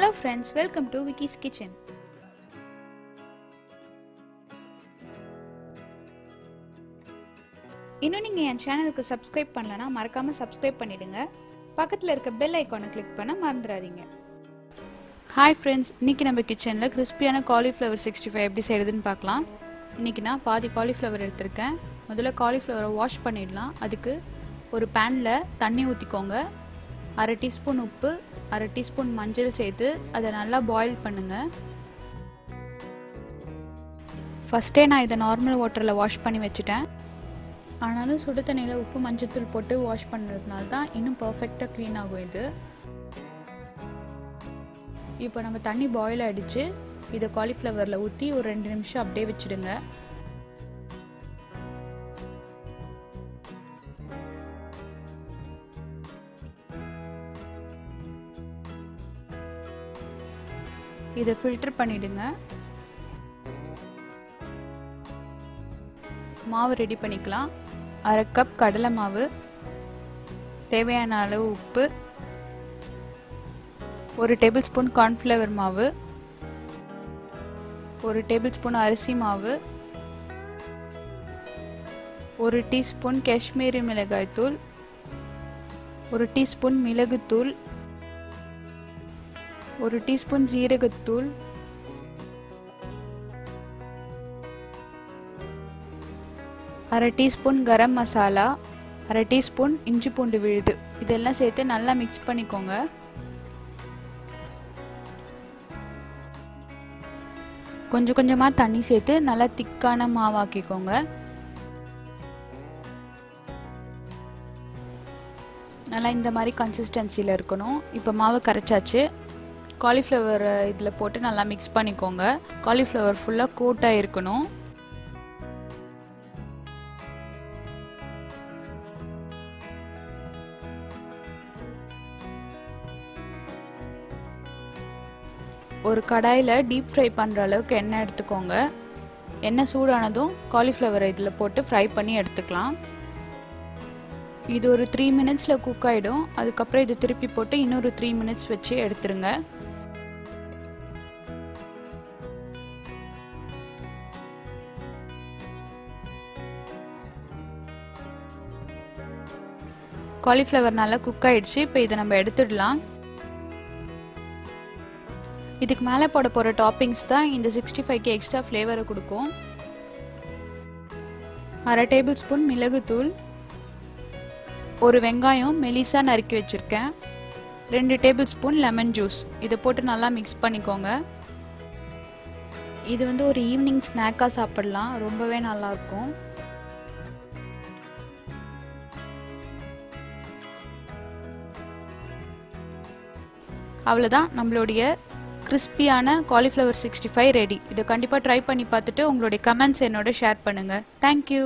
Hello friends, welcome to Vicky's Kitchen. இன்னும் நீங்க என் சேனலுக்கு சப்ஸ்கிரைப் பண்ணலனா மறக்காம சப்ஸ்கிரைப் பண்ணிடுங்க. பக்கத்துல இருக்க பெல் ஐகானை கிளிக் பண்ண மறந்துடாதீங்க. ஹாய் ஃப்ரெண்ட்ஸ், இன்னைக்கு நம்ம கிச்சன்ல கிறிஸ்பியான காலிஃப்ளவர் 65 எப்படி செய்யறதுன்னு பார்க்கலாம். இன்னைக்கு நான் பாதி காலிஃப்ளவர் எடுத்துர்க்கேன். முதல்ல காலிஃப்ளவரை வாஷ் பண்ணிடலாம். அதுக்கு ஒரு pan-ல தண்ணி ஊத்திக்கோங்க. 1/2 டீஸ்பூன் உப்பு, 1/2 டீஸ்பூன் மஞ்சள் சேர்த்து அதை நல்லா பாயில் பண்ணுங்க. ஃபர்ஸ்டே நான் இதை நார்மல் வாட்டரில் வாஷ் பண்ணி வச்சுட்டேன். ஆனாலும் சுடு தண்ணியில் உப்பு மஞ்சத்தூள் போட்டு வாஷ் பண்ணுறதுனால தான் இன்னும் பர்ஃபெக்டாக க்ளீன் ஆகும் இது. இப்போ நம்ம தண்ணி பாயில் ஆகிடுச்சு. இதை காலிஃப்ளவரில் ஊற்றி ஒரு 2 நிமிஷம் அப்படியே வச்சுடுங்க. இதை ஃபில்டர் பண்ணிடுங்க. மாவு ரெடி பண்ணிக்கலாம். 1/2 கப் கடலை மாவு, தேவையான அளவு உப்பு, 1 டேபிள் ஸ்பூன் கார்ன்ஃப்ளவர் மாவு, 1 டேபிள் ஸ்பூன் அரிசி மாவு, 1 டீஸ்பூன் காஷ்மீரி மிளகாய் தூள், 1 டீஸ்பூன் மிளகுத்தூள், 1 டீஸ்பூன் ஜீரகத்தூள், 1/2 டீஸ்பூன் கரம் மசாலா, 1/2 டீஸ்பூன் இஞ்சி பூண்டு விழுது. இதெல்லாம் சேர்த்து நல்லா மிக்ஸ் பண்ணிக்கோங்க. கொஞ்சம் கொஞ்சமாக தண்ணி சேர்த்து நல்லா திக்கான மாவாக்கிக்கோங்க. நல்லா இந்த மாதிரி கன்சிஸ்டன்சியில் இருக்கணும். இப்போ மாவு கரைச்சாச்சு. காலிஃப்ளவர் இதில் போட்டு நல்லா மிக்ஸ் பண்ணிக்கோங்க. காலிஃப்ளவர் ஃபுல்லாக கோட்டாக இருக்கணும். ஒரு கடாயில் டீப் ஃப்ரை பண்ணுற அளவுக்கு எண்ணெய் எடுத்துக்கோங்க. எண்ணெய் சூடானதும் காலிஃப்ளவரை இதில் போட்டு ஃப்ரை பண்ணி எடுத்துக்கலாம். இது ஒரு 3 மினிட்ஸில் குக் ஆகிடும். அதுக்கப்புறம் இது திருப்பி போட்டு இன்னொரு 3 மினிட்ஸ் வச்சு எடுத்துருங்க. காலிஃப்ளவர் நல்லா குக் ஆயிடுச்சு. இப்போ இதை நம்ம எடுத்துடலாம். இதுக்கு மேலே போட போகிற டாப்பிங்ஸ் தான் இந்த 65க்கு எக்ஸ்ட்ரா ஃப்ளேவரை கொடுக்கும். 1/2 டேபிள் ஸ்பூன் மிளகுத்தூள், 1 வெங்காயம் மெலிசா நறுக்கி வச்சுருக்கேன், 2 டேபிள் ஸ்பூன் லெமன் ஜூஸ். இதை போட்டு நல்லா மிக்ஸ் பண்ணிக்கோங்க. இது வந்து ஒரு ஈவினிங் ஸ்நாக்காக சாப்பிடலாம். ரொம்பவே நல்லாயிருக்கும். அவ்வளோதான், நம்மளுடைய கிறிஸ்பியான காலிஃப்ளவர் 65 ரெடி. இதை கண்டிப்பாக ட்ரை பண்ணி பார்த்துட்டு உங்களுடைய கமெண்ட்ஸ் என்னோட ஷேர் பண்ணுங்கள். தேங்க்யூ.